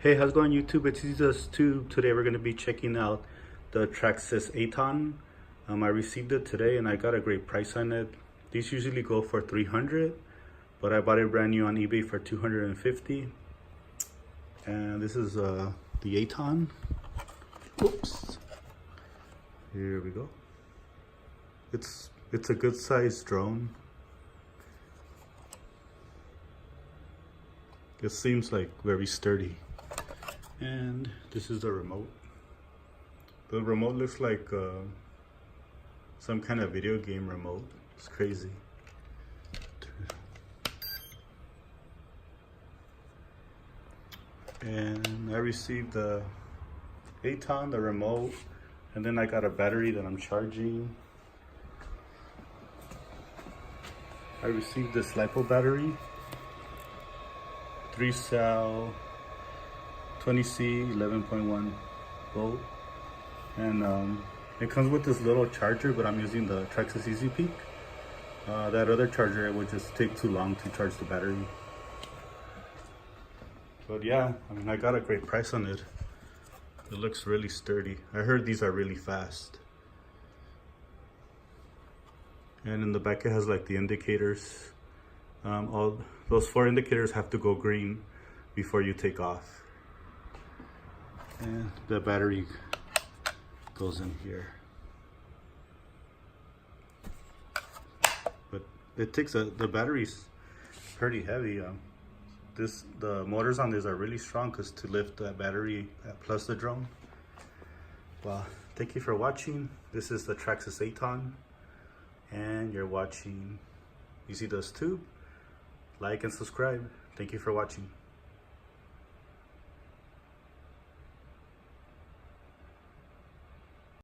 Hey, how's it going YouTube? It's Jesus Tube. Today we're going to be checking out the Traxxas Aton. I received it today and I got a great price on it. These usually go for $300, but I bought it brand new on eBay for $250. And this is the Aton. Oops. Here we go. It's a good sized drone. It seems like very sturdy. And this is the remote. The remote looks like some kind of video game remote. It's crazy. And I received the Aton, the remote, and then I got a battery that I'm charging. I received this Lipo battery, 3-cell, 20C, 11.1 volt, and it comes with this little charger, but I'm using the Traxxas Easy Peak. That other charger, it would just take too long to charge the battery. But yeah, I mean, I got a great price on it. It looks really sturdy. I heard these are really fast. And in the back it has like the indicators. All those 4 indicators have to go green before you take off. And the battery goes in here. But it takes the battery's pretty heavy. The motors on this are really strong because to lift that battery plus the drone. Well, thank you for watching. This is the Traxxas Aton, and you're watching Easy Does Tube. Like and subscribe. Thank you for watching.